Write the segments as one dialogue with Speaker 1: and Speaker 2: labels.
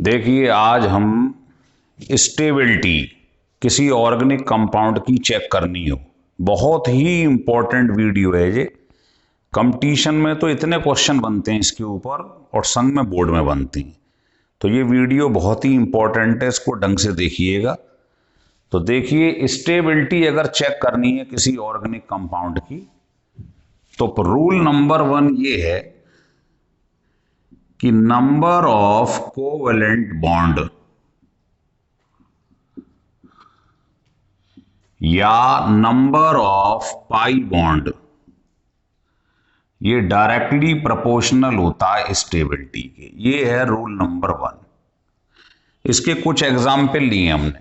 Speaker 1: देखिए, आज हम स्टेबिलिटी किसी ऑर्गेनिक कंपाउंड की चेक करनी हो, बहुत ही इंपॉर्टेंट वीडियो है ये। कंपटीशन में तो इतने क्वेश्चन बनते हैं इसके ऊपर और संग में बोर्ड में बनते हैं, तो ये वीडियो बहुत ही इंपॉर्टेंट है, इसको ढंग से देखिएगा। तो देखिए, स्टेबिलिटी अगर चेक करनी है किसी ऑर्गेनिक कंपाउंड की, तो रूल नंबर 1 ये है कि नंबर ऑफ कोवेलेंट बॉन्ड या नंबर ऑफ पाई बॉन्ड ये डायरेक्टली प्रोपोर्शनल होता है स्टेबिलिटी के। ये है रूल नंबर 1। इसके कुछ एग्जाम्पल लिए हमने,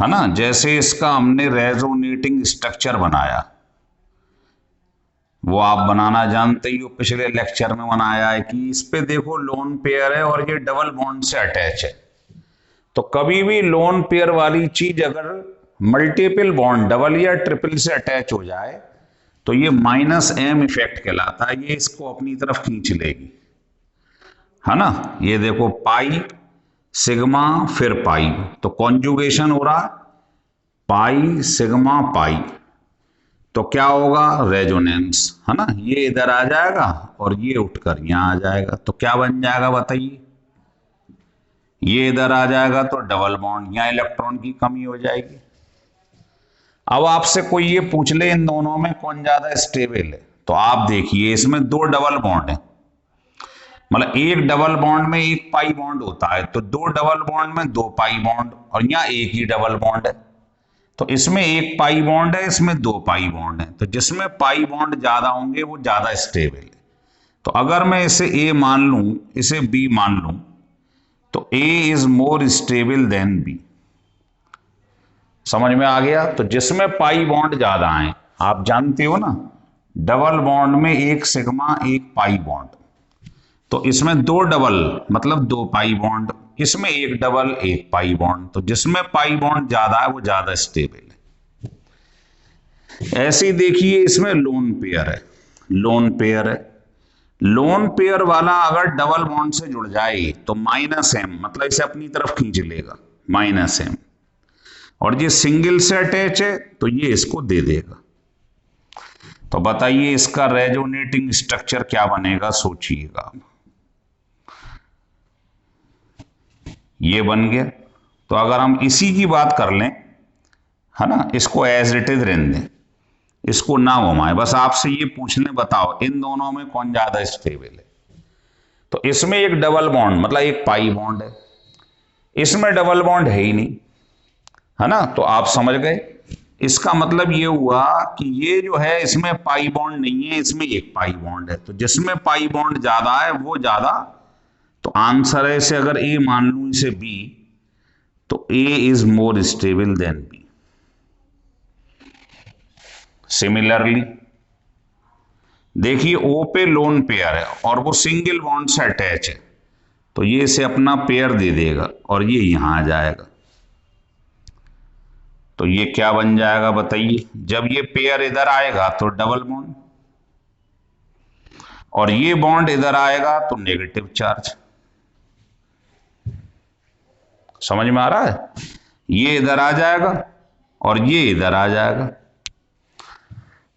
Speaker 1: है ना। जैसे इसका हमने रेजोनेटिंग स्ट्रक्चर बनाया, वो आप बनाना जानते ही हो, पिछले लेक्चर में बनाया है कि इस पे देखो लोन पेयर है और ये डबल बॉन्ड से अटैच है। तो कभी भी लोन पेयर वाली चीज अगर मल्टीपल बॉन्ड डबल या ट्रिपल से अटैच हो जाए तो ये -m इफेक्ट कहलाता है, ये इसको अपनी तरफ खींच लेगी, है ना। ये देखो पाई सिग्मा फिर पाई, तो कॉन्जुगेशन हो रहा पाई सिग्मा पाई, तो क्या होगा रेजोनेंस, है ना। ये इधर आ जाएगा और ये उठकर यहां आ जाएगा, तो क्या बन जाएगा बताइए। ये इधर आ जाएगा तो डबल बॉन्ड, यहां इलेक्ट्रॉन की कमी हो जाएगी। अब आपसे कोई ये पूछ ले इन दोनों में कौन ज्यादा स्टेबल है, तो आप देखिए इसमें 2 डबल बॉन्ड है, मतलब एक डबल बॉन्ड में एक पाई बॉन्ड होता है, तो 2 डबल बॉन्ड में 2 पाई बॉन्ड, और यहाँ एक ही डबल बॉन्ड है, तो इसमें एक पाई बॉन्ड है, इसमें 2 पाई बॉन्ड है, तो जिसमें पाई बॉन्ड ज्यादा होंगे वो ज्यादा स्टेबल है। तो अगर मैं इसे ए मान लूं, इसे बी मान लूं, तो A is more stable than B. समझ में आ गया। तो जिसमें पाई बॉन्ड ज्यादा है, आप जानते हो ना, डबल बॉन्ड में एक सिग्मा एक पाई बॉन्ड, तो इसमें 2 डबल मतलब 2 पाई बॉन्ड, इसमें एक डबल एक पाई बॉन्ड, तो जिसमें पाई बॉन्ड ज्यादा है वो ज्यादा स्टेबल है। ऐसे ही देखिए इसमें लोन पेयर है, लोन पेयर है, लोन पेयर वाला अगर डबल बॉन्ड से जुड़ जाए तो -m मतलब इसे अपनी तरफ खींच लेगा, -m, और ये सिंगल से अटैच है तो ये इसको दे देगा। तो बताइए इसका रेजोनेटिंग स्ट्रक्चर क्या बनेगा, सोचिएगा। ये बन गया। तो अगर हम इसी की बात कर लें, है ना, इसको एज इट इज रहने दें, इसको ना घुमाएं, बस आपसे ये पूछने बताओ इन दोनों में कौन ज्यादा स्टेबल है। तो इसमें एक डबल बॉन्ड मतलब एक पाई बॉन्ड है, इसमें डबल बॉन्ड है ही नहीं, है ना। तो आप समझ गए, इसका मतलब ये हुआ कि ये जो है इसमें पाई बॉन्ड नहीं है, इसमें एक पाई बॉन्ड है, तो जिसमें पाई बॉन्ड ज्यादा है वो ज्यादा। तो आंसर है, इसे अगर ए मान लूं इसे बी, तो A is more stable than B. Similarly देखिए ओ पे लोन पेयर है और वो सिंगल बॉन्ड से अटैच है, तो ये इसे अपना पेयर दे देगा और ये यहां आ जाएगा, तो ये क्या बन जाएगा बताइए। जब ये पेयर इधर आएगा तो डबल बॉन्ड, और ये बॉन्ड इधर आएगा तो नेगेटिव चार्ज। समझ में आ रहा है। ये इधर आ जाएगा और ये इधर आ जाएगा,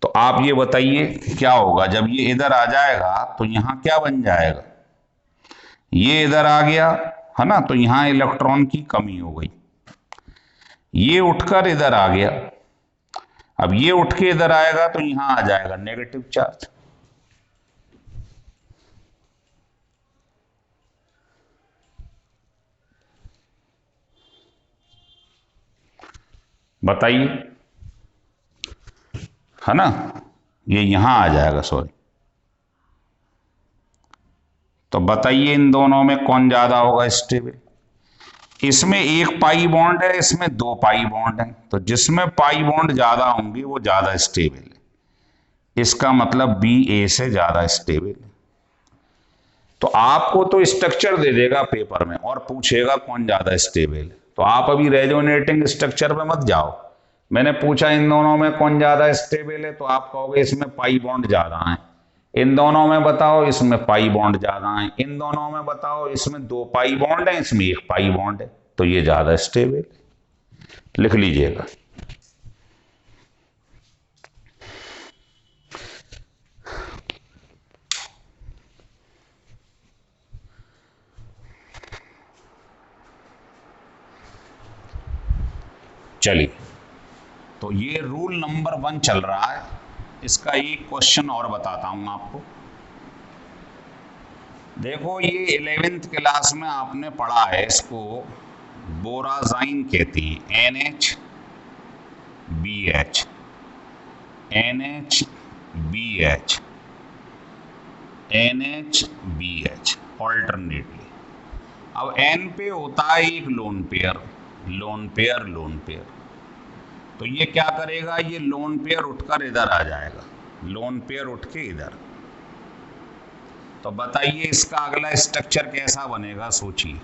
Speaker 1: तो आप ये बताइए क्या होगा जब ये इधर आ जाएगा, तो यहां क्या बन जाएगा। ये इधर आ गया, है ना, तो यहां इलेक्ट्रॉन की कमी हो गई, ये उठकर इधर आ गया, अब ये उठ के इधर आएगा तो यहां आ जाएगा नेगेटिव चार्ज। बताइए, है ना, ये यहां आ जाएगा, सॉरी। तो बताइए इन दोनों में कौन ज्यादा होगा स्टेबल। इसमें एक पाई बॉन्ड है, इसमें 2 पाई बॉन्ड है, तो जिसमें पाई बॉन्ड ज्यादा होंगे वो ज्यादा स्टेबल है। इसका मतलब बी ए से ज्यादा स्टेबल है। तो आपको तो स्ट्रक्चर दे देगा पेपर में और पूछेगा कौन ज्यादा स्टेबल है, तो आप अभी रेजोनेटिंग स्ट्रक्चर पे मत जाओ। मैंने पूछा इन दोनों में कौन ज्यादा स्टेबल है, तो आप कहोगे इसमें पाई बॉन्ड ज्यादा है, इन दोनों में बताओ इसमें पाई बॉन्ड ज्यादा है, इन दोनों में बताओ इसमें 2 पाई बॉन्ड है, इसमें 1 पाई बॉन्ड है, तो ये ज्यादा स्टेबल। लिख लीजिएगा। चलिए, तो ये रूल नंबर 1 चल रहा है। इसका एक क्वेश्चन और बताता हूं आपको। देखो, ये 11th क्लास में आपने पढ़ा है, इसको बोराजाइन कहती हैं, NH BH, NH BH alternately. अब N पे होता है एक lone pair, lone pair, lone pair. तो ये क्या करेगा, ये लोन पेयर उठकर इधर आ जाएगा, लोन पेयर उठ के इधर। तो बताइए इसका अगला स्ट्रक्चर कैसा बनेगा, सोचिए।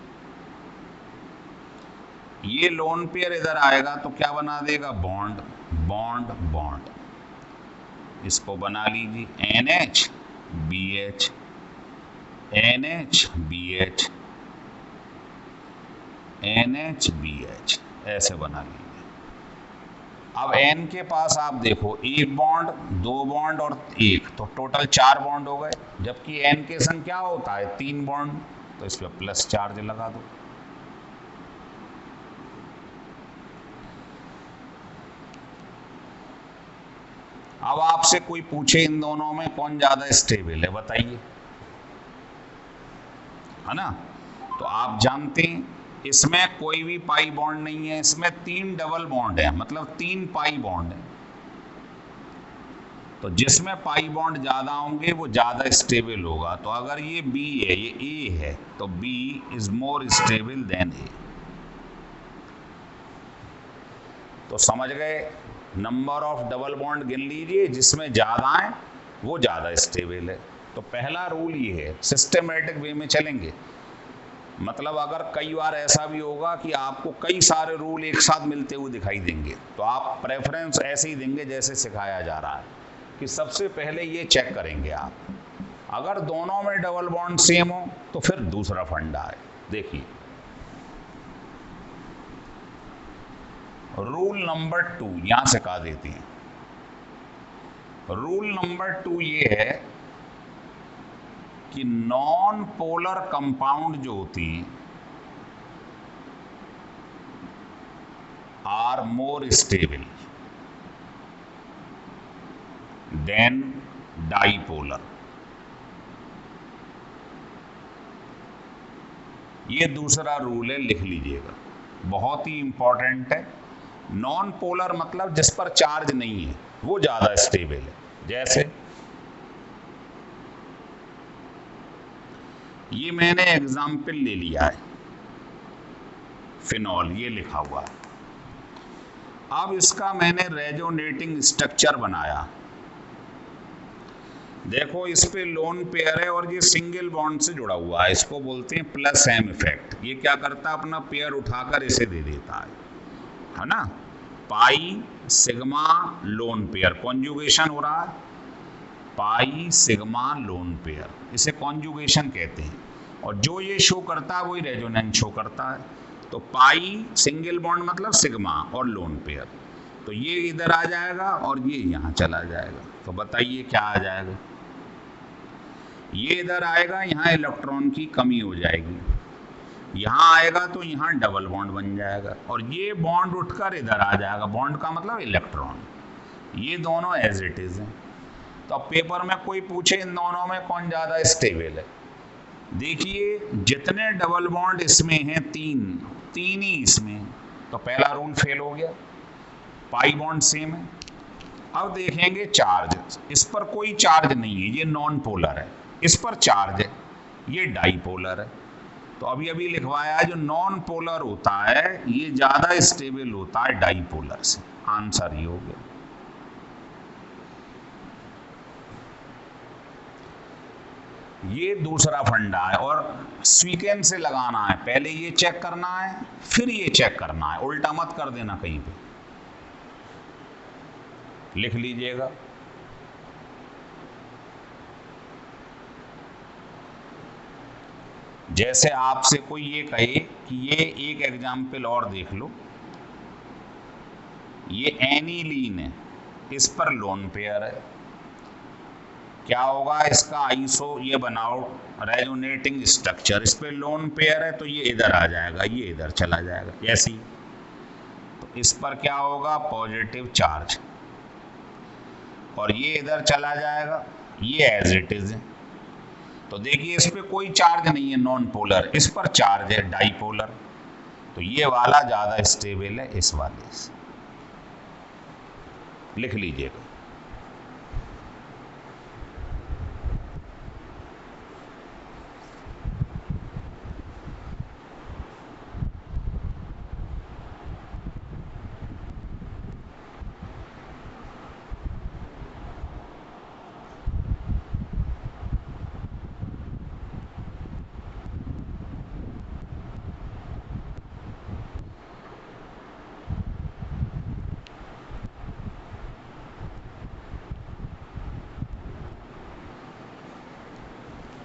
Speaker 1: ये लोन पेयर इधर आएगा तो क्या बना देगा, बॉन्ड बॉन्ड बॉन्ड। इसको बना लीजिए NH BH, ऐसे बना लीजिए। अब N के पास आप देखो, 1 बॉन्ड, 2 बॉन्ड और 1, तो टोटल 4 बॉन्ड हो गए। जबकि N के संग क्या होता है, 3 बॉन्ड, तो इस पर प्लस चार्ज लगा दो। अब आपसे कोई पूछे इन दोनों में कौन ज्यादा स्टेबल है, बताइए, है ना। तो आप जानते हैं इसमें कोई भी पाई बॉन्ड नहीं है, इसमें 3 डबल बॉन्ड है, मतलब 3 पाई बॉन्ड है। तो जिसमें पाई बॉन्ड ज्यादा होंगे वो ज्यादा स्टेबल होगा। तो अगर ये B है, ये A है, तो B is more stable then A। तो समझ गए, नंबर ऑफ डबल बॉन्ड गिन लीजिए, जिसमें ज्यादा है वो ज्यादा स्टेबल है। तो पहला रूल ये है, सिस्टमेटिक वे में चलेंगे। मतलब अगर कई बार ऐसा भी होगा कि आपको कई सारे रूल एक साथ मिलते हुए दिखाई देंगे, तो आप प्रेफरेंस ऐसे ही देंगे जैसे सिखाया जा रहा है, कि सबसे पहले ये चेक करेंगे आप। अगर दोनों में डबल बॉन्ड सेम हो तो फिर दूसरा फंडा है। देखिए, रूल नंबर 2 यहां सिखा देते हैं। रूल नंबर 2 ये है कि नॉन पोलर कंपाउंड जो होती हैं are more stable than dipolar. ये दूसरा रूल है, लिख लीजिएगा, बहुत ही इंपॉर्टेंट है। नॉन पोलर मतलब जिस पर चार्ज नहीं है वो ज्यादा स्टेबल है। जैसे ये मैंने एग्जाम्पल ले लिया है, फिनॉल, ये लिखा हुआ है। अब इसका मैंने रेजोनेटिंग स्ट्रक्चर बनाया। देखो, इस पे लोन पेयर है और ये सिंगल बॉन्ड से जुड़ा हुआ है, इसको बोलते हैं प्लस एम इफेक्ट। ये क्या करता है, अपना पेयर उठाकर इसे दे देता है ना। Pi sigma lone pair, conjugation हो रहा है, पाई सिग्मा लोन पेयर, इसे कॉन्जुगेशन कहते हैं। और जो ये शो करता है वही रेजोनेंस शो करता है। तो पाई सिंगल बॉन्ड मतलब सिग्मा और लोन पेयर, तो ये इधर आ जाएगा और ये यहाँ चला जाएगा। तो बताइए क्या आ जाएगा, ये इधर आएगा, यहाँ इलेक्ट्रॉन की कमी हो जाएगी, यहाँ आएगा तो यहाँ डबल बॉन्ड बन जाएगा, और ये बॉन्ड उठकर इधर आ जाएगा। बॉन्ड का मतलब इलेक्ट्रॉन। ये दोनों एज इट इज हैं। तो अब पेपर में कोई पूछे इन दोनों में कौन ज्यादा स्टेबल है, देखिए जितने डबल बॉन्ड इसमें हैं, 3 ही इसमें, तो पहला रूल फेल हो गया, पाई बॉन्ड सेम है। अब देखेंगे चार्ज, इस पर कोई चार्ज नहीं है, ये नॉन पोलर है, इस पर चार्ज है, ये डाईपोलर है। तो अभी अभी लिखवाया है, जो नॉन पोलर होता है ये ज्यादा स्टेबल होता है डाईपोलर से। आंसर ही हो गया। ये दूसरा फंडा है, और सीक्वेंस से लगाना है, पहले ये चेक करना है फिर ये चेक करना है, उल्टा मत कर देना कहीं पे। लिख लीजिएगा, जैसे आपसे कोई ये कहे कि ये एक एग्जाम्पल और देख लो, ये एनिलीन है, इस पर लोन पेयर है, क्या होगा इसका आइसो ये बनाओ रेजोनेटिंग स्ट्रक्चर, इस पे लोन पेयर है तो ये इधर आ जाएगा, ये इधर चला जाएगा, ऐसी। तो इस पर क्या होगा, पॉजिटिव चार्ज, और ये इधर चला जाएगा, ये एज इट इज है। तो देखिए इस पे कोई चार्ज नहीं है, नॉन पोलर, इस पर चार्ज है डाइपोलर, तो ये वाला ज्यादा स्टेबल है इस वाले से, लिख लीजिएगा।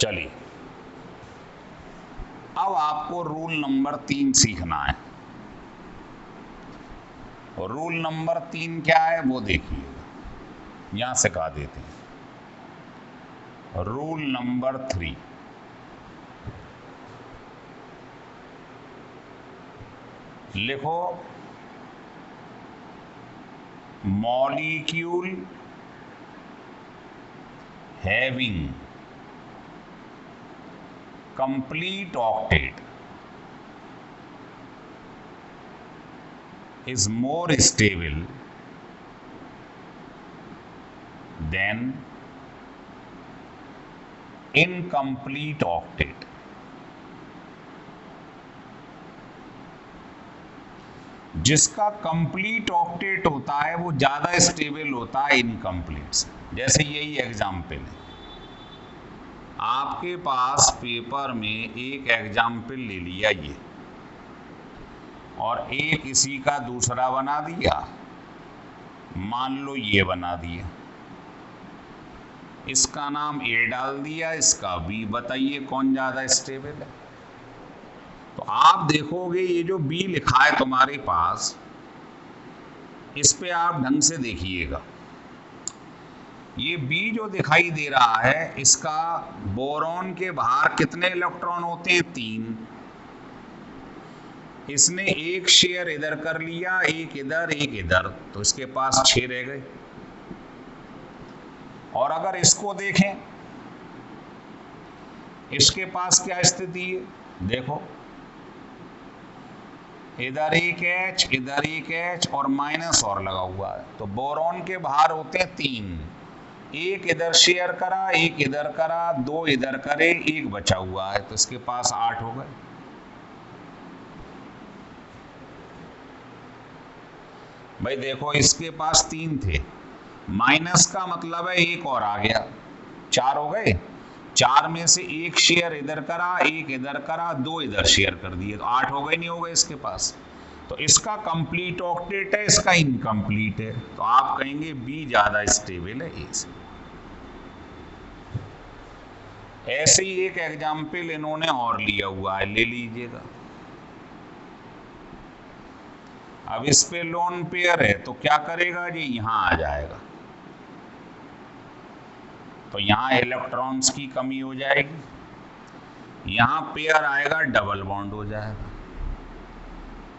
Speaker 1: चलिए अब आपको रूल नंबर 3 सीखना है, और रूल नंबर 3 क्या है वो देखिए, यहां सिखा देते हैं। रूल नंबर 3, लिखो molecule having complete octet is more stable than incomplete octet. जिसका कंप्लीट ऑक्टेट होता है वो ज्यादा स्टेबल होता है इनकम्प्लीट से। जैसे यही एग्जाम्पल है, आपके पास पेपर में एक एग्जाम्पल ले लिया ये, और एक इसी का दूसरा बना दिया, मान लो ये बना दिया, इसका नाम ए डाल दिया, इसका बी, बताइए कौन ज्यादा स्टेबल है। तो आप देखोगे ये जो बी लिखा है तुम्हारे पास, इस पे आप ढंग से देखिएगा, ये बी जो दिखाई दे रहा है इसका बोरॉन के बाहर कितने इलेक्ट्रॉन होते हैं, 3। इसने एक शेयर इधर कर लिया, एक इधर एक इधर, तो इसके पास 6 रह गए। और अगर इसको देखें, इसके पास क्या स्थिति है, देखो इधर एक एच, इधर एक एच और माइनस और लगा हुआ है, तो बोरॉन के बाहर होते हैं 3, एक इधर शेयर करा, एक इधर करा, 2 इधर करे, एक बचा हुआ है, तो इसके पास 8 हो गए। भाई देखो इसके पास 3 थे, माइनस का मतलब है एक और आ गया, 4 हो गए, 4 में से एक शेयर इधर करा, एक इधर करा, 2 इधर शेयर कर दिए, तो 8 हो गए, नहीं हो गए इसके पास। तो इसका कंप्लीट ऑक्टेट है, इसका इनकम्प्लीट है, तो आप कहेंगे बी ज्यादा स्टेबल है ए से। ऐसे ही एक एग्जाम्पल इन्होंने और लिया हुआ है, ले लीजिएगा। अब इस पे लोन पेयर है तो क्या करेगा जी, यहां आ जाएगा, तो यहां इलेक्ट्रॉन्स की कमी हो जाएगी, यहां पेयर आएगा, डबल बॉन्ड हो जाएगा,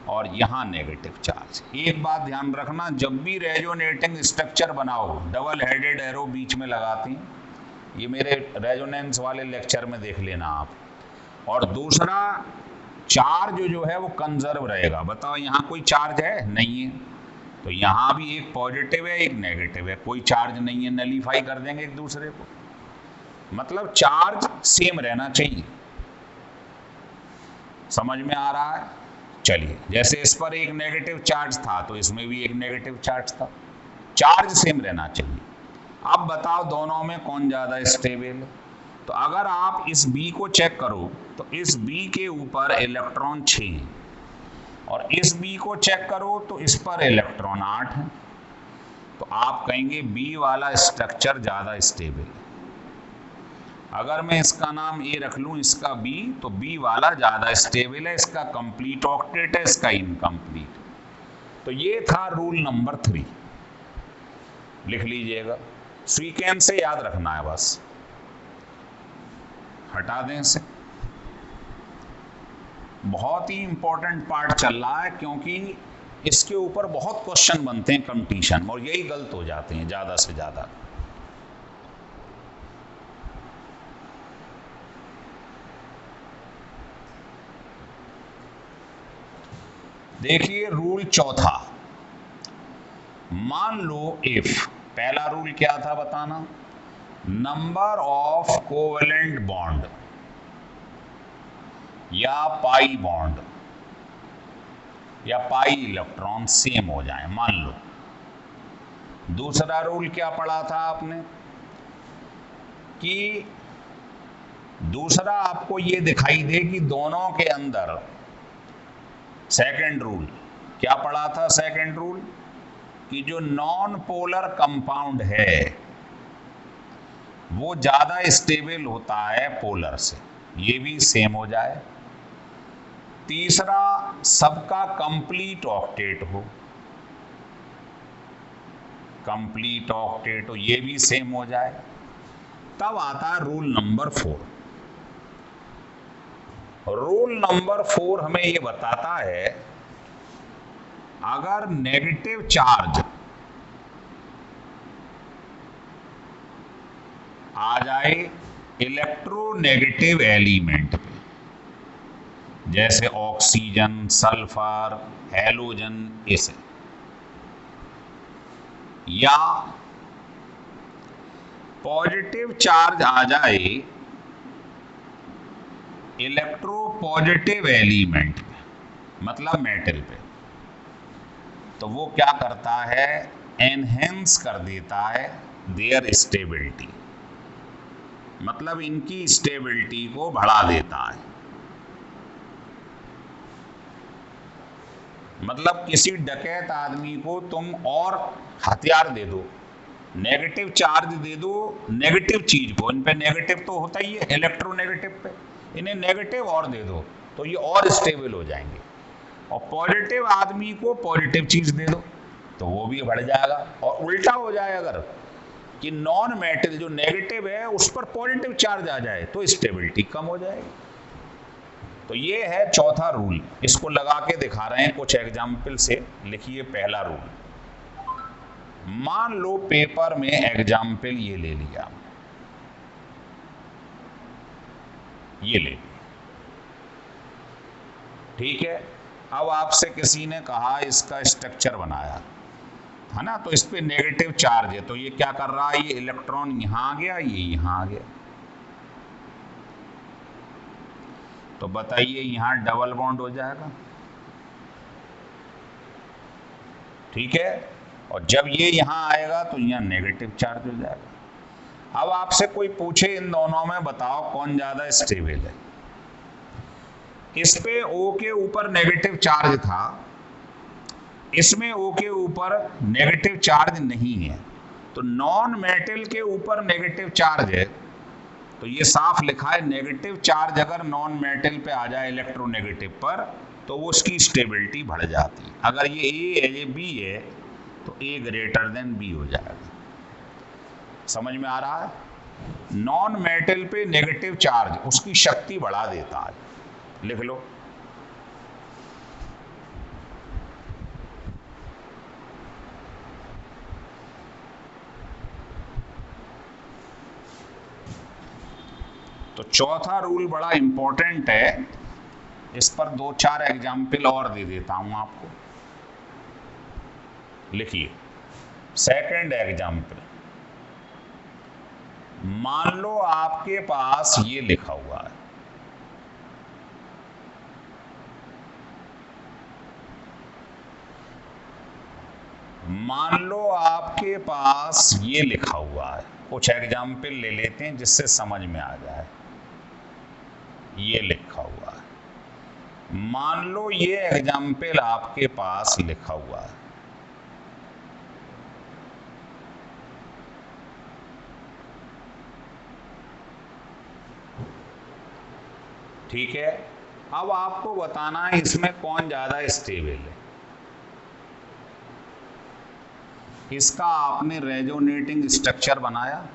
Speaker 1: और यहां नेगेटिव चार्ज। एक बात ध्यान रखना, जब भी रेजोनेटिंग स्ट्रक्चर बनाओ डबल हेडेड एरो बीच में लगाते हैं, ये मेरे रेजोनेंस वाले लेक्चर में देख लेना आप। और दूसरा, चार्ज जो है वो कंजर्व रहेगा। बताओ यहाँ कोई चार्ज है, नहीं है, तो यहाँ भी एक पॉजिटिव है एक नेगेटिव है, कोई चार्ज नहीं है, नलीफाई कर देंगे एक दूसरे को, मतलब चार्ज सेम रहना चाहिए। समझ में आ रहा है? चलिए, जैसे इस पर एक नेगेटिव चार्ज था तो इसमें भी एक नेगेटिव चार्ज था, चार्ज सेम रहना चाहिए। अब बताओ दोनों में कौन ज्यादा स्टेबल है? तो अगर आप इस बी को चेक करो तो इस बी के ऊपर इलेक्ट्रॉन 6 हैं, और इस बी को चेक करो तो इस पर इलेक्ट्रॉन 8 हैं, तो आप कहेंगे बी वाला स्ट्रक्चर ज्यादा स्टेबल है। अगर मैं इसका नाम ए रख लूं, इसका बी, तो बी वाला ज़्यादा स्टेबल है, इसका कंप्लीट ऑक्टेट है, इसका इनकम्प्लीट। तो ये था रूल नंबर 3, लिख लीजिएगा। सीक्वेंस से याद रखना है बस, हटा दें इसे। बहुत ही इंपॉर्टेंट पार्ट चल रहा है, क्योंकि इसके ऊपर बहुत क्वेश्चन बनते हैं कंपटीशन में, और यही गलत हो जाते हैं ज़्यादा से ज़्यादा। देखिए रूल चौथा, मान लो इफ, पहला रूल क्या था बताना, नंबर ऑफ कोवेलेंट बॉन्ड या पाई बॉन्ड या पाई इलेक्ट्रॉन सेम हो जाए, मान लो। दूसरा रूल क्या पढ़ा था आपने, कि दूसरा आपको ये दिखाई दे कि दोनों के अंदर, सेकंड रूल क्या पढ़ा था, सेकंड रूल, कि जो नॉन पोलर कंपाउंड है वो ज्यादा स्टेबल होता है पोलर से, ये भी सेम हो जाए। तीसरा, सबका कंप्लीट ऑक्टेट हो, कंप्लीट ऑक्टेट हो, ये भी सेम हो जाए। तब आता है रूल नंबर 4। रूल नंबर 4 हमें ये बताता है, अगर नेगेटिव चार्ज आ जाए इलेक्ट्रोनेगेटिव एलिमेंट पे, जैसे ऑक्सीजन, सल्फर, हैलोजन, इसे, या पॉजिटिव चार्ज आ जाए इलेक्ट्रो पॉजिटिव एलिमेंट पे, मतलब मेटल पे, तो वो क्या करता है, एनहेंस कर देता है देयर स्टेबिलिटी, मतलब इनकी स्टेबिलिटी को बढ़ा देता है। मतलब किसी डकैत आदमी को तुम और हथियार दे दो, नेगेटिव चार्ज दे दो नेगेटिव चीज को, इन पे नेगेटिव तो होता ही है इलेक्ट्रोनेगेटिव पे, इन्हें नेगेटिव और दे दो तो ये और स्टेबल हो जाएंगे। और पॉजिटिव आदमी को पॉजिटिव चीज दे दो तो वो भी बढ़ जाएगा। और उल्टा हो जाए अगर, कि नॉन मेटल जो नेगेटिव है उस पर पॉजिटिव चार्ज आ जाए तो स्टेबिलिटी कम हो जाएगी। तो ये है चौथा रूल, इसको लगा के दिखा रहे हैं कुछ एग्जाम्पल से। लिखिए पहला रूल, मान लो पेपर में एग्जाम्पल ये ले लिया, ये ले लिया, ठीक है। अब आपसे किसी ने कहा इसका स्ट्रक्चर बनाया है ना, तो इस पे नेगेटिव चार्ज है, तो ये क्या कर रहा है, ये इलेक्ट्रॉन यहां आ गया, ये यहां आ गया, तो बताइए यहां डबल बॉन्ड हो जाएगा, ठीक है। और जब ये यहां आएगा तो यहां नेगेटिव चार्ज हो जाएगा। अब आपसे कोई पूछे इन दोनों में बताओ कौन ज्यादा स्टेबल है, इस पे O के ऊपर नेगेटिव चार्ज था, इसमें O के ऊपर नेगेटिव चार्ज नहीं है, तो नॉन मेटल के ऊपर नेगेटिव चार्ज है, तो ये साफ लिखा है नेगेटिव चार्ज अगर नॉन मेटल पे आ जाए इलेक्ट्रोनेगेटिव पर तो वो उसकी स्टेबिलिटी बढ़ जाती है। अगर ये A है, ये B है, तो A ग्रेटर देन B हो जाएगा। समझ में आ रहा है, नॉन मेटल पे नेगेटिव चार्ज उसकी शक्ति बढ़ा देता है, लिख लो। तो चौथा रूल बड़ा इंपॉर्टेंट है, इस पर 2-4 एग्जाम्पल और दे देता हूं आपको। लिखिए सेकंड एग्जाम्पल, मान लो आपके पास ये लिखा हुआ है, मान लो आपके पास ये लिखा हुआ है, कुछ एग्जाम्पल ले लेते हैं जिससे समझ में आ जाए। ये लिखा हुआ है, मान लो ये एग्जाम्पल आपके पास लिखा हुआ है, ठीक है। अब आपको बताना है इसमें कौन ज्यादा स्टेबल है। इसका आपने रेजोनेटिंग स्ट्रक्चर बनाया,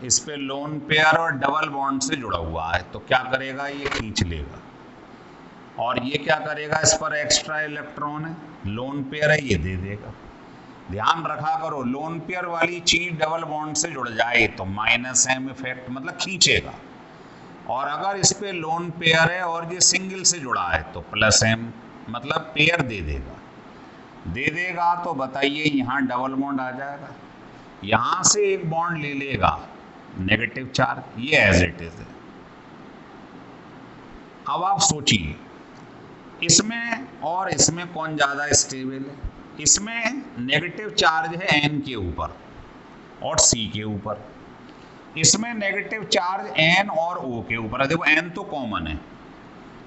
Speaker 1: इस पे लोन पेयर और डबल बॉन्ड से जुड़ा हुआ है, तो क्या करेगा, ये खींच लेगा। और ये क्या करेगा, इस पर एक्स्ट्रा इलेक्ट्रॉन है, लोन पेयर है, ये दे देगा। ध्यान रखा करो, लोन पेयर वाली चीज डबल बॉन्ड से जुड़ जाए तो माइनस एम इफेक्ट, मतलब खींचेगा। और अगर इस पे लोन पेयर है और ये सिंगल से जुड़ा है तो प्लस एम, मतलब पेयर दे देगा। तो बताइए यहाँ डबल बॉन्ड आ जाएगा, यहां से एक बॉन्ड ले लेगा नेगेटिव चार्ज, ये एज इट इज है। अब आप सोचिए इसमें और इसमें कौन ज्यादा स्टेबल है। इसमें नेगेटिव चार्ज है एन के ऊपर और सी के ऊपर, इसमें नेगेटिव चार्ज एन और ओ के ऊपर है। देखो एन तो कॉमन है,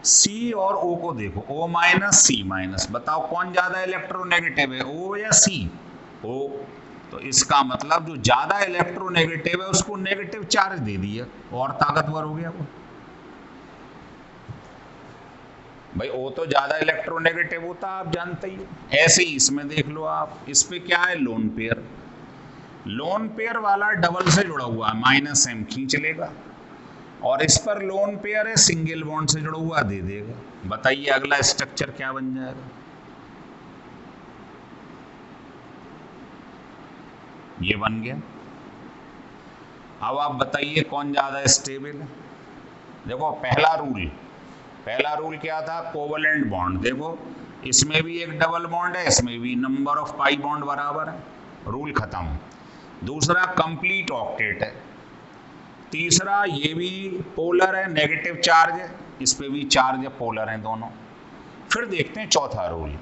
Speaker 1: सी और ओ को देखो, ओ माइनस सी माइनस, बताओ कौन ज्यादा इलेक्ट्रोनेगेटिव है, ओ या सी? ओ। तो इसका मतलब जो ज्यादा इलेक्ट्रोनेगेटिव है उसको नेगेटिव चार्ज दे दिया और ताकतवर हो गया वो। भाई ओ तो ज्यादा इलेक्ट्रोनेगेटिव होता, आप जानते ही। ऐसे ही इसमें देख लो आप, इस पे क्या है, लोन पेयर। लोन पेयर वाला डबल से जुड़ा हुआ है, माइनस एम खींच लेगा। और इस पर लोन पेयर है, सिंगल बॉन्ड से जुड़ा हुआ, दे देगा। बताइए अगला स्ट्रक्चर क्या बन जाएगा। ये बन गया। अब आप बताइए कौन ज्यादा स्टेबल है। देखो पहला रूल क्या था, कोवलेंट बॉन्ड। देखो इसमें भी एक डबल बॉन्ड है, इसमें भी, नंबर ऑफ पाई बॉन्ड बराबर है, रूल खत्म। दूसरा कंप्लीट ऑक्टेट है। तीसरा ये भी पोलर है, नेगेटिव चार्ज है, इस पे भी चार्ज है, पोलर है दोनों। फिर देखते हैं चौथा रूल,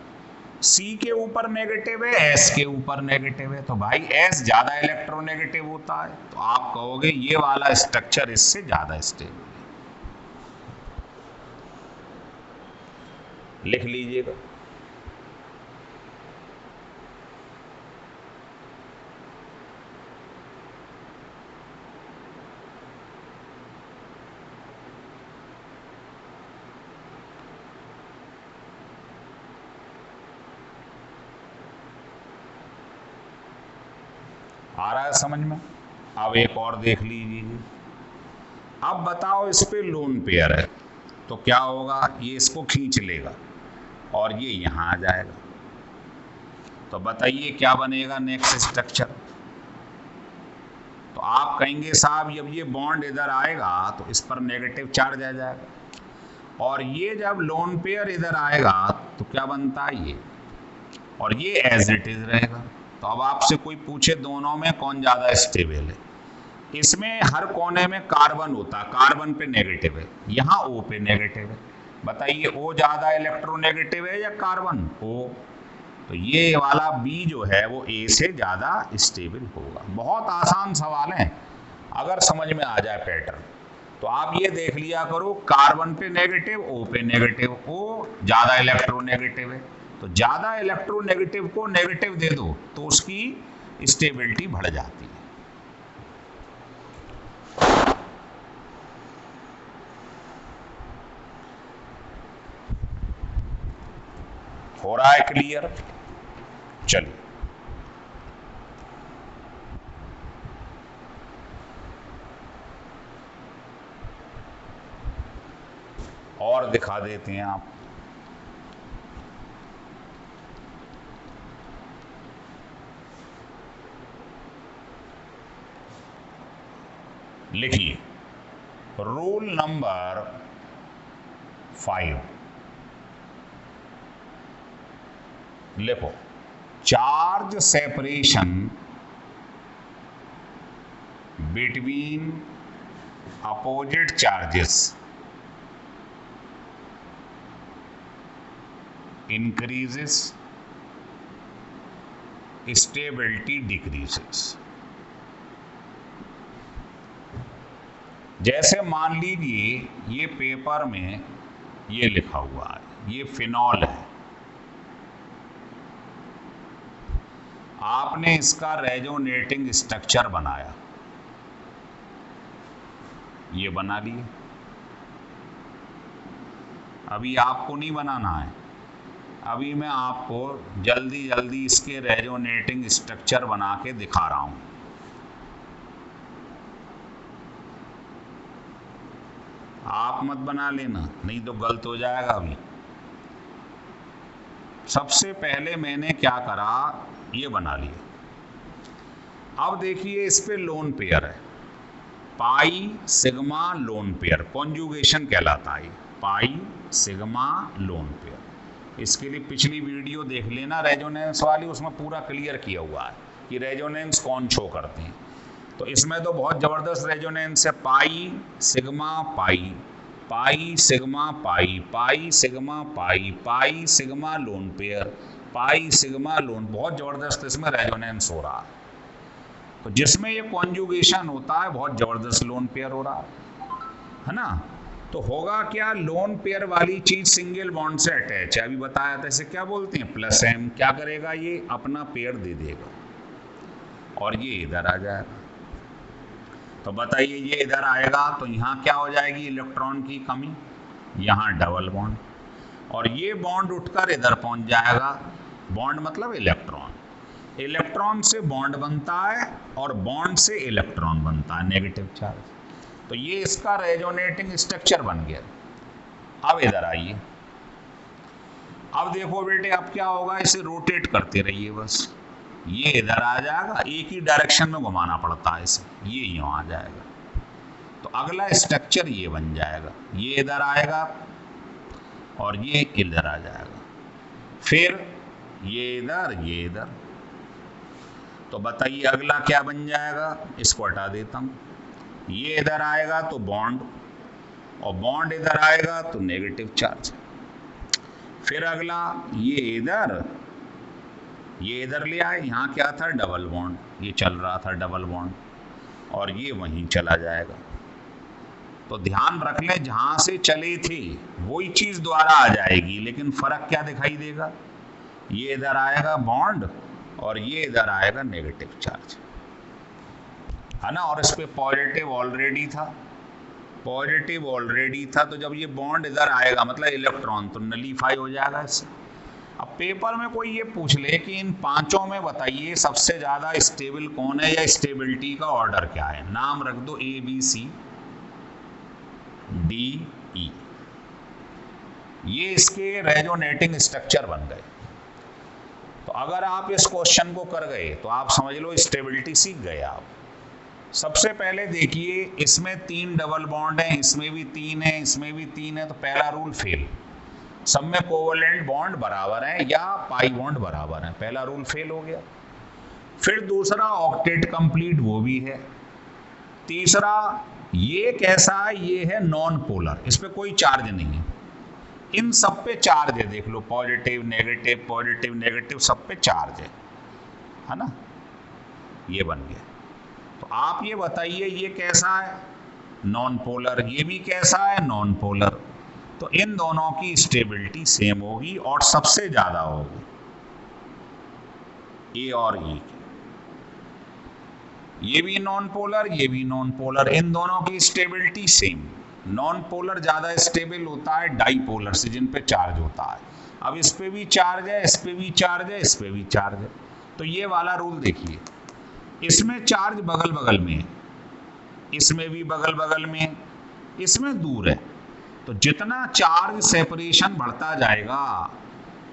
Speaker 1: सी के ऊपर नेगेटिव है, एस के ऊपर नेगेटिव है, तो भाई एस ज्यादा इलेक्ट्रोनेगेटिव होता है, तो आप कहोगे ये वाला स्ट्रक्चर इससे ज्यादा स्टेबल है। लिख लीजिएगा। आ रहा है समझ में? अब एक और देख लीजिए। अब बताओ इस पे लोन पेयर है तो क्या होगा, ये इसको खींच लेगा और ये यहां आ जाएगा। तो बताइए क्या बनेगा नेक्स्ट स्ट्रक्चर। तो आप कहेंगे साहब जब ये बॉन्ड इधर आएगा तो इस पर नेगेटिव चार्ज आ जाएगा, और ये जब लोन पेयर इधर आएगा तो क्या बनता है ये, और ये एज इट इज रहेगा। तो अब आपसे कोई पूछे दोनों में कौन ज्यादा स्टेबल है, इसमें हर कोने में कार्बन होता है, कार्बन पे नेगेटिव है, यहाँ ओ पे नेगेटिव है। बताइए ओ ज्यादा इलेक्ट्रोनेगेटिव है या कार्बन? ओ। तो ये वाला बी जो है वो ए से ज्यादा स्टेबल होगा। बहुत आसान सवाल है, अगर समझ में आ जाए पैटर्न। तो आप ये देख लिया करो, कार्बन पे नेगेटिव, ओ पे नेगेटिव, ओ ज्यादा इलेक्ट्रोनेगेटिव है, तो ज्यादा इलेक्ट्रोनेगेटिव को नेगेटिव दे दो तो उसकी स्टेबिलिटी बढ़ जाती है। हो रहा है क्लियर? चलिए और दिखा देते हैं आप। लिखिए रूल नंबर 5, लिखो, charge separation between opposite charges increases, stability decreases। जैसे मान लीजिए ये पेपर में ये लिखा हुआ है, ये फिनॉल है, आपने इसका रेजोनेटिंग स्ट्रक्चर बनाया, ये बना लिए। अभी आपको नहीं बनाना है, अभी मैं आपको जल्दी जल्दी इसके रेजोनेटिंग स्ट्रक्चर बना के दिखा रहा हूँ। आप मत बना लेना, नहीं तो गलत हो जाएगा। अभी सबसे पहले मैंने क्या करा, ये बना लिया। अब देखिए इस पे लोन पेयर है, pi sigma lone pair, conjugation कहलाता है पाई सिग्मा लोन पेयर। इसके लिए पिछली वीडियो देख लेना रेजोनेंस वाली, उसमें पूरा क्लियर किया हुआ है कि रेजोनेंस कौन शो करते हैं। तो इसमें तो बहुत ज़बरदस्त रेजोनेंस है, pi sigma pi, pi sigma pi, pi sigma pi, pi sigma lone pair, pi sigma loan, बहुत ज़बरदस्त इसमें रेजोनेंस हो रहा है। तो जिसमें ये कॉन्जुगेशन होता है बहुत ज़बरदस्त लोन पेयर हो रहा है ना। तो होगा क्या, लोन पेयर वाली चीज़ सिंगल बॉन्ड से अटैच है, अभी बताया था, इसे क्या बोलते हैं, प्लस एम। क्या करेगा, ये अपना पेयर दे देगा और ये इधर आ जाएगा। तो बताइए ये इधर आएगा तो यहाँ क्या हो जाएगी, इलेक्ट्रॉन की कमी, यहाँ डबल बॉन्ड, और ये बॉन्ड उठकर इधर पहुँच जाएगा। बॉन्ड मतलब इलेक्ट्रॉन, इलेक्ट्रॉन से बॉन्ड बनता है और बॉन्ड से इलेक्ट्रॉन बनता है, नेगेटिव चार्ज। तो ये इसका रेजोनेटिंग स्ट्रक्चर बन गया। अब इधर आइए, अब देखो बेटे अब क्या होगा, इसे रोटेट करते रहिए बस, ये इधर आ जाएगा, एक ही डायरेक्शन में घुमाना पड़ता है इसे, ये यहाँ आ जाएगा। तो अगला स्ट्रक्चर ये बन जाएगा, ये इधर आएगा और ये इधर आ जाएगा, फिर ये इधर, ये इधर। तो बताइए अगला क्या बन जाएगा, इसको हटा देता हूँ, ये इधर आएगा तो बॉन्ड, और बॉन्ड इधर आएगा तो नेगेटिव चार्ज। फिर अगला ये इधर ले आए, यहाँ क्या था, डबल बॉन्ड, ये चल रहा था डबल बॉन्ड, और ये वहीं चला जाएगा। तो ध्यान रख लें, जहाँ से चले थे वही चीज़ दोबारा आ जाएगी, लेकिन फ़र्क क्या दिखाई देगा, ये इधर आएगा बॉन्ड और ये इधर आएगा नेगेटिव चार्ज, है ना। और इस पे पॉजिटिव ऑलरेडी था, पॉजिटिव ऑलरेडी था, तो जब ये बॉन्ड इधर आएगा मतलब इलेक्ट्रॉन, तो नलीफाई हो जाएगा इससे। अब पेपर में कोई ये पूछ ले कि इन पांचों में बताइए सबसे ज़्यादा स्टेबल कौन है, या स्टेबिलिटी का ऑर्डर क्या है, नाम रख दो A B C D E, ये इसके रेजोनेटिंग स्ट्रक्चर बन गए। तो अगर आप इस क्वेश्चन को कर गए तो आप समझ लो स्टेबिलिटी सीख गए आप। सबसे पहले देखिए, इसमें 3 डबल बॉन्ड हैं, इसमें भी 3 है, इसमें भी 3 है, तो पहला रूल फेल। सब में कोवलेंट बॉन्ड बराबर हैं या पाई बॉन्ड बराबर हैं, पहला रूल फेल हो गया। फिर दूसरा ऑक्टेट कंप्लीट, वो भी है। तीसरा ये कैसा है, ये है नॉन पोलर, इस पे कोई चार्ज नहीं है, इन सब पे चार्ज है, देख लो पॉजिटिव नेगेटिव सब पे चार्ज है ना। ये बन गया। तो आप ये बताइए ये कैसा है, नॉन पोलर, ये भी कैसा है, नॉन पोलर। तो इन दोनों की स्टेबिलिटी सेम होगी और सबसे ज्यादा होगी ए और ई की। ये भी नॉन पोलर, ये भी नॉन पोलर, इन दोनों की स्टेबिलिटी सेम। नॉन पोलर ज्यादा स्टेबल होता है डाईपोलर से, जिन पे चार्ज होता है। अब इस पे भी चार्ज है, इस पे भी चार्ज है, इस पे भी चार्ज है। तो ये वाला रूल देखिए, इसमें चार्ज बगल बगल में है, इसमें भी बगल बगल में है, इसमें दूर है। तो जितना चार्ज सेपरेशन बढ़ता जाएगा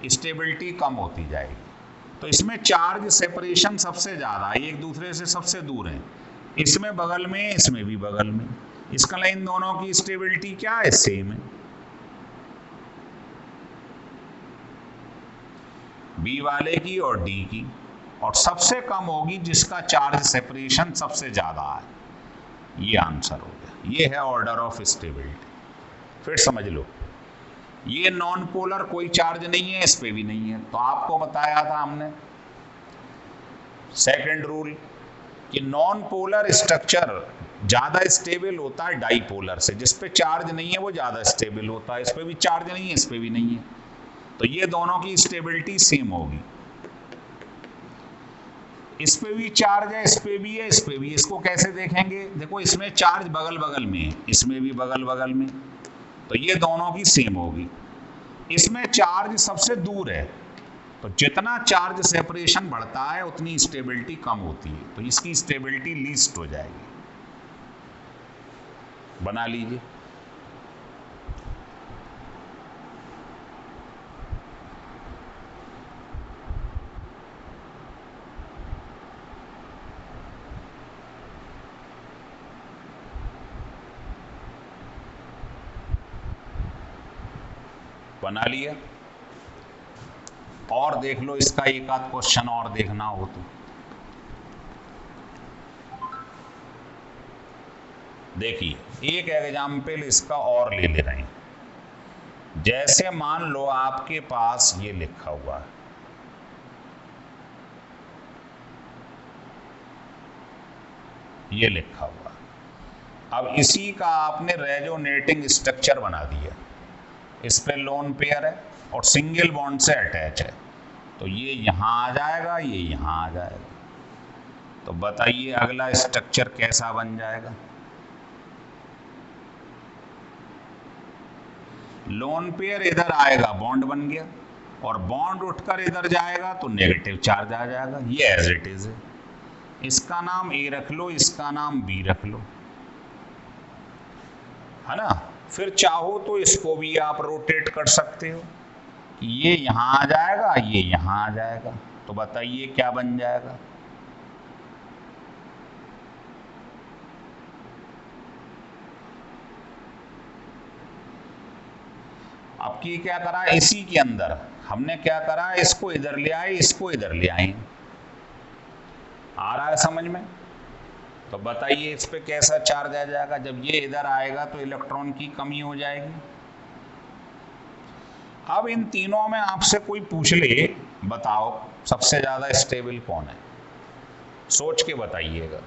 Speaker 1: स्टेबिलिटी कम होती जाएगी। तो इसमें चार्ज सेपरेशन सबसे ज़्यादा है, एक दूसरे से सबसे दूर है, इसमें बगल में, इसमें भी बगल में। इसका इन दोनों की स्टेबिलिटी क्या है, सेम है। बी वाले की और डी की, और सबसे कम होगी जिसका चार्ज सेपरेशन सबसे ज़्यादा है। ये आंसर हो गया, ये है ऑर्डर ऑफ स्टेबिलिटी। फिर समझ लो, ये नॉन पोलर कोई चार्ज नहीं है, इस पे भी नहीं है। तो आपको बताया था हमने सेकंड रूल कि नॉन पोलर स्ट्रक्चर ज़्यादा स्टेबल होता है डाईपोलर से, जिस पे चार्ज नहीं है वो ज़्यादा स्टेबल होता है। इस पे भी चार्ज नहीं है, इस पे भी नहीं है, तो ये दोनों की स्टेबिलिटी सेम होगी। इस पे भी चार्ज है, इस पे भी है, इस पे भी। इसको कैसे देखेंगे, देखो इसमें चार्ज बगल बगल में है, इसमें भी बगल बगल में, तो ये दोनों की सेम होगी। इसमें चार्ज सबसे दूर है, तो जितना चार्ज सेपरेशन बढ़ता है उतनी स्टेबिलिटी कम होती है, तो इसकी स्टेबिलिटी लीस्ट हो जाएगी। बना लीजिए। बना लिया। और देख लो, इसका एक आध क्वेश्चन और देखना हो तो देखिए, एक एग्जाम्पल इसका और ले रहे हैं। जैसे मान लो आपके पास ये लिखा हुआ है, ये लिखा हुआ, अब इसी का आपने रेजोनेटिंग स्ट्रक्चर बना दिया। इस पे लोन पेयर है और सिंगल बॉन्ड से अटैच है, तो ये यहां आ जाएगा, ये यहां आ जाएगा। तो बताइए अगला स्ट्रक्चर कैसा बन जाएगा? लोन पेयर इधर आएगा, बॉन्ड बन गया, और बॉन्ड उठकर इधर जाएगा तो नेगेटिव चार्ज आ जाएगा। ये एज इट इज है। इसका नाम ए रख लो, इसका नाम बी रख लो, है ना। फिर चाहो तो इसको भी आप रोटेट कर सकते हो कि ये यहां आ जाएगा, ये यहां आ जाएगा। तो बताइए क्या बन जाएगा? अब की क्या करा, इसी के अंदर हमने क्या करा, इसको इधर ले आए, इसको इधर ले आए। आ रहा है समझ में? तो बताइए इस पे कैसा चार्ज आ जाएगा? जब ये इधर आएगा तो इलेक्ट्रॉन की कमी हो जाएगी। अब इन तीनों में आपसे कोई पूछ ले, बताओ सबसे ज्यादा स्टेबल कौन है? सोच के बताइएगा।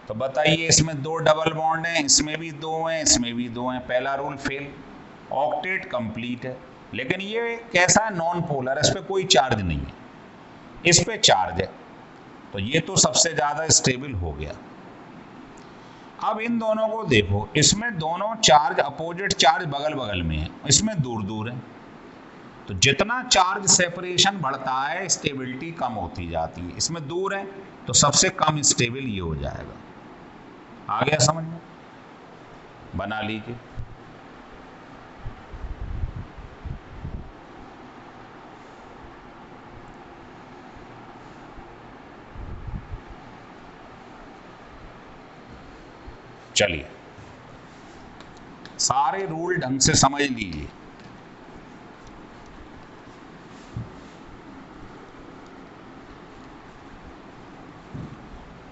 Speaker 1: तो बताइए, इसमें दो डबल बॉन्ड हैं, इसमें भी दो हैं, इसमें भी दो हैं, पहला रूल फेल, ऑक्टेट कंप्लीट है। लेकिन ये कैसा है, नॉन पोलर, इस पे कोई चार्ज नहीं है, इस पे चार्ज है, तो ये तो सबसे ज्यादा स्टेबल हो गया। अब इन दोनों को देखो, इसमें दोनों चार्ज अपोजिट चार्ज बगल बगल में है, इसमें दूर दूर है, तो जितना चार्ज सेपरेशन बढ़ता है स्टेबिलिटी कम होती जाती है। इसमें दूर है तो सबसे कम स्टेबल ये हो जाएगा। आ गया समझ में? बना लीजिए। चलिए, सारे रूल ढंग से समझ लीजिए।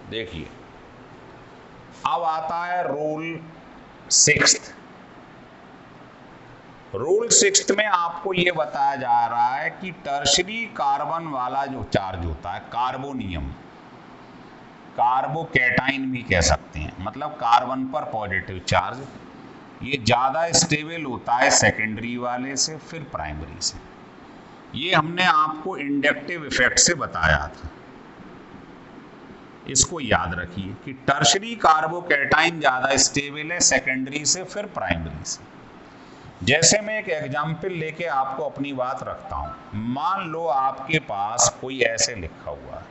Speaker 1: देखिए, अब आता है रूल सिक्स्थ। रूल सिक्स्थ में आपको यह बताया जा रहा है कि टर्शरी कार्बन वाला जो चार्ज होता है, कार्बोनियम, कार्बोकैटाइन भी कह सकते हैं, मतलब कार्बन पर पॉजिटिव चार्ज, ये ज़्यादा स्टेबल होता है सेकेंडरी वाले से, फिर प्राइमरी से। ये हमने आपको इंडक्टिव इफेक्ट से बताया था। इसको याद रखिए कि टर्शरी कार्बोकैटाइन ज़्यादा स्टेबल है सेकेंडरी से, फिर प्राइमरी से। जैसे मैं एक एग्जाम्पल लेके आपको अपनी बात रखता हूं। मान लो आपके पास कोई ऐसे लिखा हुआ है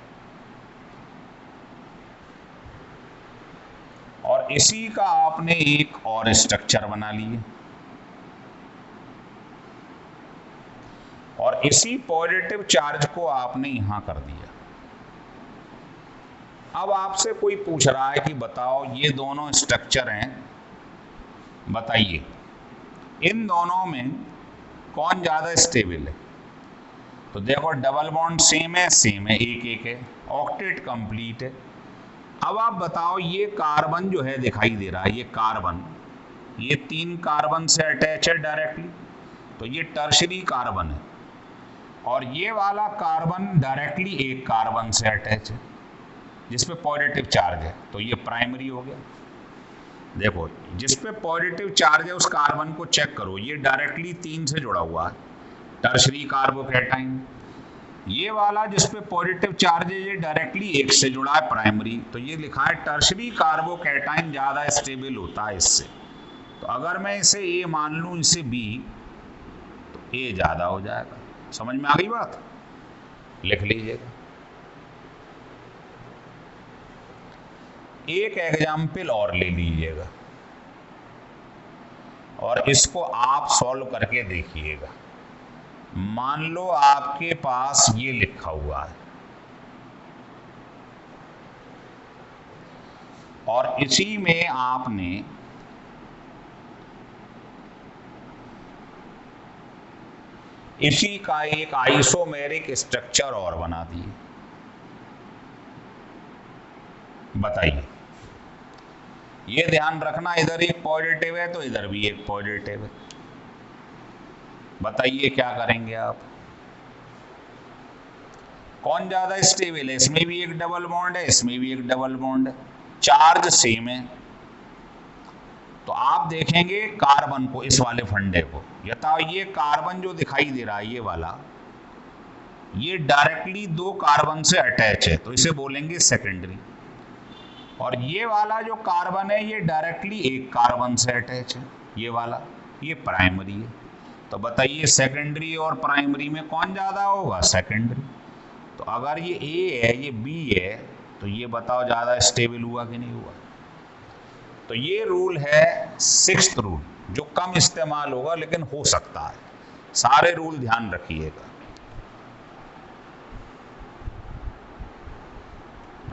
Speaker 1: और इसी का आपने एक और स्ट्रक्चर बना लिया और इसी पॉजिटिव चार्ज को आपने यहां कर दिया। अब आपसे कोई पूछ रहा है कि बताओ ये दोनों स्ट्रक्चर हैं, बताइए इन दोनों में कौन ज्यादा स्टेबल है? तो देखो, डबल बॉन्ड सेम है, एक एक है, ऑक्टेट कंप्लीट है। अब आप बताओ, ये कार्बन जो है दिखाई दे रहा है, ये कार्बन, ये 3 कार्बन से अटैच है डायरेक्टली, तो ये टर्शरी कार्बन है, और ये वाला कार्बन डायरेक्टली एक कार्बन से अटैच है जिसपे पॉजिटिव चार्ज है, तो ये प्राइमरी हो गया। देखो, जिसपे पॉजिटिव चार्ज है उस कार्बन को चेक करो, ये डायरेक्टली 3 से जुड़ा हुआ है, टर्शरी कार्बोकैटाइन। ये वाला जिसपे पॉजिटिव चार्ज है ये डायरेक्टली 1 से जुड़ा है, प्राइमरी, तो ये लिखा है टर्शरी कार्बोकैटाइन ज्यादा स्टेबल होता है इससे। तो अगर मैं इसे ए मान लूं, इसे बी, तो ए ज्यादा हो जाएगा। समझ में आ गई बात? लिख लीजिएगा। एक एग्जाम्पल और ले लीजिएगा और इसको आप सॉल्व करके देखिएगा। मान लो आपके पास ये लिखा हुआ है और इसी में आपने इसी का एक आइसोमेरिक स्ट्रक्चर और बना दिए। बताइए, ये ध्यान रखना, इधर एक पॉजिटिव है तो इधर भी एक पॉजिटिव है। बताइए क्या करेंगे आप? कौन ज्यादा स्टेबल है? इसमें भी एक डबल बॉन्ड है, इसमें भी एक डबल बॉन्ड है, चार्ज सेम है। तो आप देखेंगे कार्बन को, इस वाले फंडे को, यथा ये कार्बन जो दिखाई दे रहा है ये वाला, ये डायरेक्टली दो कार्बन से अटैच है तो इसे बोलेंगे सेकेंडरी। और ये वाला जो कार्बन है ये डायरेक्टली एक कार्बन से अटैच है, ये वाला, ये प्राइमरी है। तो बताइए सेकेंडरी और प्राइमरी में कौन ज्यादा होगा? सेकेंडरी। तो अगर ये ए है ये बी है तो ये बताओ ज्यादा स्टेबल हुआ कि नहीं हुआ? तो ये रूल है सिक्स्थ रूल, जो कम इस्तेमाल होगा लेकिन हो सकता है। सारे रूल ध्यान रखिएगा।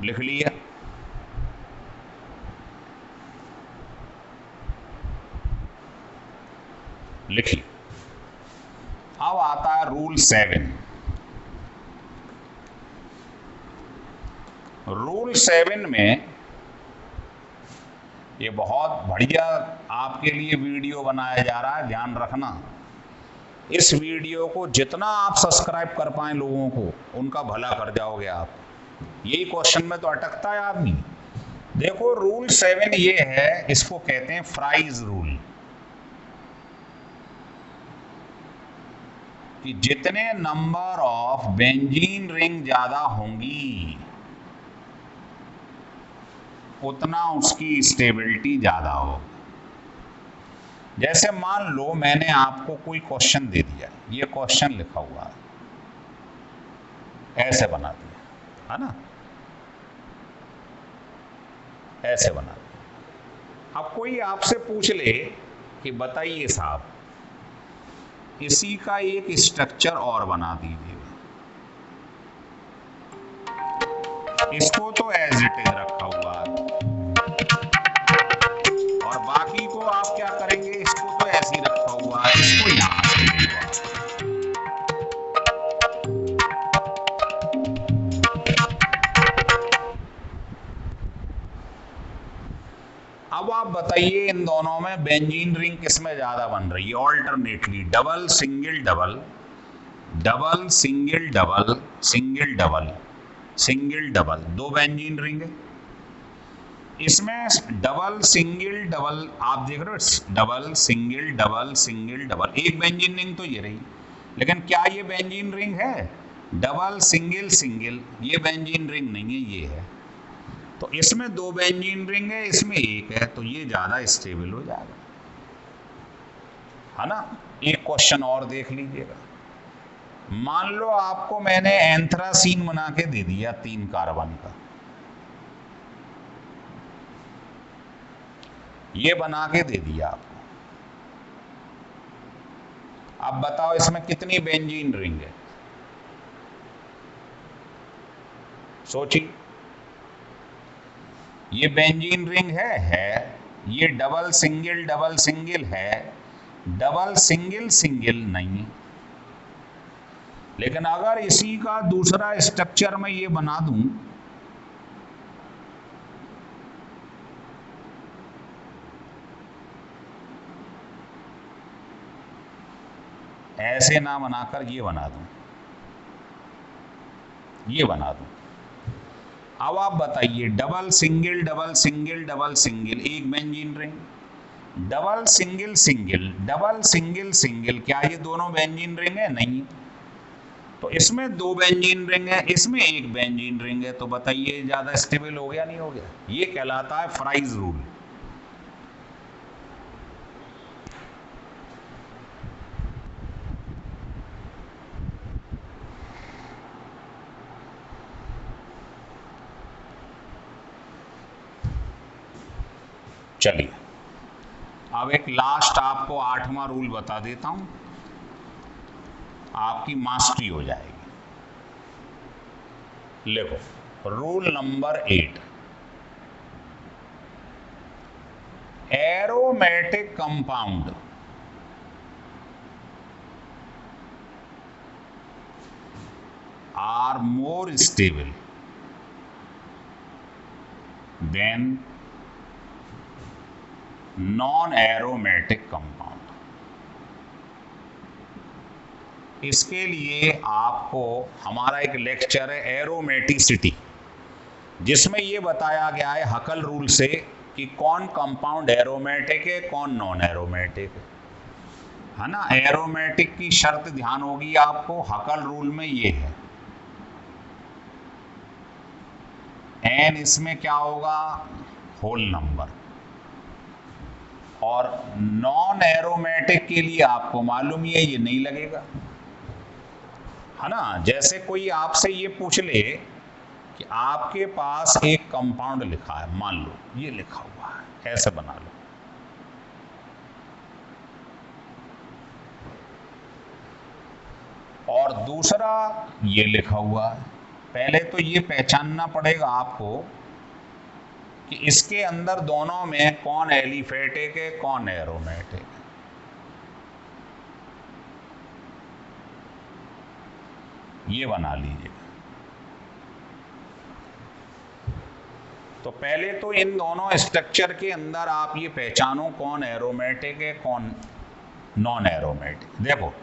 Speaker 1: लिख लिया? लिखिए। अब आता है रूल 7। रूल 7 में ये बहुत बढ़िया आपके लिए वीडियो बनाया जा रहा है, ध्यान रखना। इस वीडियो को जितना आप सब्सक्राइब कर पाए लोगों को, उनका भला कर जाओगे आप। यही क्वेश्चन में तो अटकता है आदमी। देखो रूल 7 ये है, इसको कहते हैं फ्राइज रूल, कि जितने नंबर ऑफ बेंजीन रिंग ज्यादा होंगी उतना उसकी स्टेबिलिटी ज्यादा हो। जैसे मान लो मैंने आपको कोई क्वेश्चन दे दिया, ये क्वेश्चन लिखा हुआ है, ऐसे बना दिया है ना, ऐसे बना दिया। अब कोई आपसे पूछ ले कि बताइए साहब इसी का एक स्ट्रक्चर और बना दीजिएगा, इसको तो एज इट इज रखा हुआ है और बाकी को आप क्या करेंगे, इसको तो ऐसे ही रखा हुआ है, इसको यहां से लेगा। अब आप बताइए इन दोनों में बेंजीन रिंग किसमें ज्यादा बन रही है? Alternately double single double, double single double, single double, single double, दो बेंजीन रिंग है। इसमें डबल सिंगल डबल आप देख रहे हो, double single double single double, एक बेंजीन रिंग तो ये रही, लेकिन क्या ये बेंजीन रिंग है? डबल सिंगल सिंगल, ये बेंजीन रिंग नहीं है, ये है। तो इसमें दो बेंजीन रिंग है, इसमें एक है, तो ये ज्यादा स्टेबल हो जाएगा, है ना। एक क्वेश्चन और देख लीजिएगा। मान लो आपको मैंने एंथ्रासीन बना के दे दिया 3 कार्बन का, ये बना के दे दिया आपको। अब बताओ इसमें कितनी बेंजीन रिंग है? सोचिए। ये बेंजीन रिंग है, ये डबल सिंगल है, डबल सिंगल सिंगल नहीं। लेकिन अगर इसी का दूसरा स्ट्रक्चर मैं ये बना दूं, ऐसे ना बनाकर ये बना दूं, ये बना दूं, अब आप बताइए double single double single double single, एक benzene ring, double single single, double single single, क्या ये दोनों बेंजीन रिंग है? नहीं। तो इसमें दो बेंजीन रिंग है, इसमें एक बेंजीन रिंग है, तो बताइए ज्यादा स्टेबल हो गया नहीं हो गया? ये कहलाता है फ्राइज रूल। चलिए अब एक लास्ट आपको 8वां रूल बता देता हूं, आपकी मास्टरी हो जाएगी। लिखो rule number 8, aromatic compound are more stable than non-aromatic compound। इसके लिए आपको हमारा एक लेक्चर है एरोमेटिसिटी, जिसमें ये बताया गया है हकल रूल से कि कौन कंपाउंड एरोमेटिक है कौन नॉन एरोमेटिक है ना। एरोमेटिक की शर्त ध्यान होगी आपको, हकल रूल में ये है एन, इसमें क्या होगा होल नंबर, और नॉन एरोमेटिक के लिए आपको मालूम ही है ये नहीं लगेगा, है ना। जैसे कोई आपसे ये पूछ ले कि आपके पास एक कंपाउंड लिखा है, मान लो ये लिखा हुआ है, ऐसे बना लो, और दूसरा ये लिखा हुआ है। पहले तो ये पहचानना पड़ेगा आपको कि इसके अंदर दोनों में कौन एलिफेटिक है कौन एरोमेटिक है। ये बना लीजिए। तो पहले तो इन दोनों स्ट्रक्चर के अंदर आप ये पहचानो कौन एरोमेटिक है कौन नॉन एरोमेटिक। देखो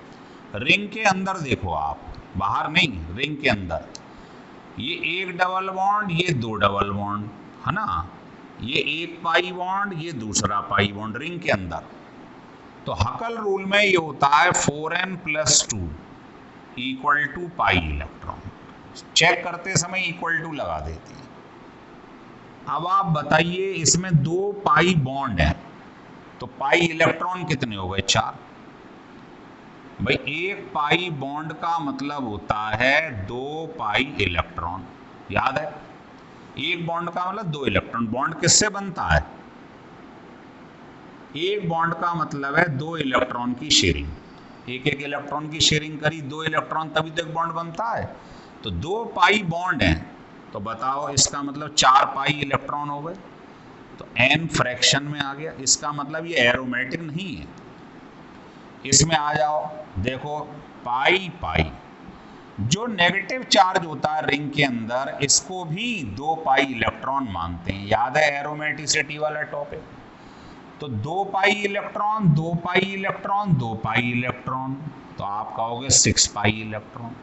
Speaker 1: रिंग के अंदर देखो आप, बाहर नहीं, रिंग के अंदर ये एक डबल बॉन्ड, ये दो डबल बॉन्ड, है ना। ये एक पाई बॉन्ड, ये दूसरा पाई बॉन्ड रिंग के अंदर। तो हकल रूल में ये होता है 4n + 2 = पाई इलेक्ट्रॉन। चेक करते समय इक्वल टू लगा देती है। अब आप बताइए इसमें 2 पाई बॉन्ड है तो पाई इलेक्ट्रॉन कितने हो गए? 4। भाई एक पाई बॉन्ड का मतलब होता है 2 पाई इलेक्ट्रॉन, याद है। एक बॉन्ड का मतलब 2 इलेक्ट्रॉन। बॉन्ड किससे बनता है? एक बॉन्ड का मतलब है 2 इलेक्ट्रॉन की शेयरिंग। एक एक इलेक्ट्रॉन की शेयरिंग करी 2 इलेक्ट्रॉन, तभी तो एक बॉन्ड बनता है। तो 2 पाई बॉन्ड है तो बताओ इसका मतलब 4 पाई इलेक्ट्रॉन हो गए, तो n फ्रैक्शन में आ गया। इसका मतलब ये एरोमेटिक नहीं है। इसमें आ जाओ, देखो पाई पाई जो नेगेटिव चार्ज होता है रिंग के अंदर, इसको भी 2 पाई इलेक्ट्रॉन मानते हैं। याद है एरोमेटिसिटी वाला टॉपिक। तो 2 pi electron 2 pi electron 2 pi electron, तो आप कहोगे 6 पाई इलेक्ट्रॉन।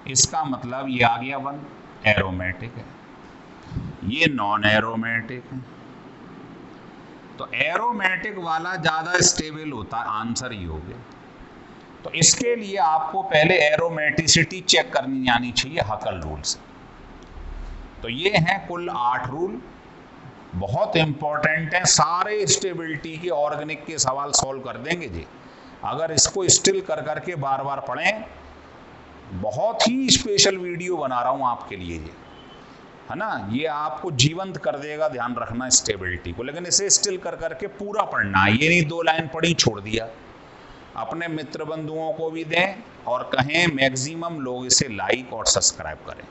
Speaker 1: इसका मतलब ये आ गया 1 एरोमेटिक है, ये नॉन एरोमेटिक है। तो एरोमेटिक वाला ज्यादा स्टेबल होता है, आंसर ये हो गया। तो इसके लिए आपको पहले एरोमेटिसिटी चेक करनी आनी चाहिए हकल रूल से। तो ये हैं कुल 8 रूल, बहुत इंपॉर्टेंट हैं। सारे स्टेबिलिटी के ऑर्गेनिक के सवाल सॉल्व कर देंगे जी, अगर इसको स्टिल कर करके बार बार पढ़ें। बहुत ही स्पेशल वीडियो बना रहा हूं आपके लिए ये, है ना। ये आपको जीवंत कर देगा, ध्यान रखना स्टेबिलिटी को। लेकिन इसे स्टिल कर करके पूरा पढ़ना है, ये नहीं 2 लाइन पढ़ी छोड़ दिया। अपने मित्र बंधुओं को भी दें और कहें मैक्सिमम लोग इसे लाइक और सब्सक्राइब करें।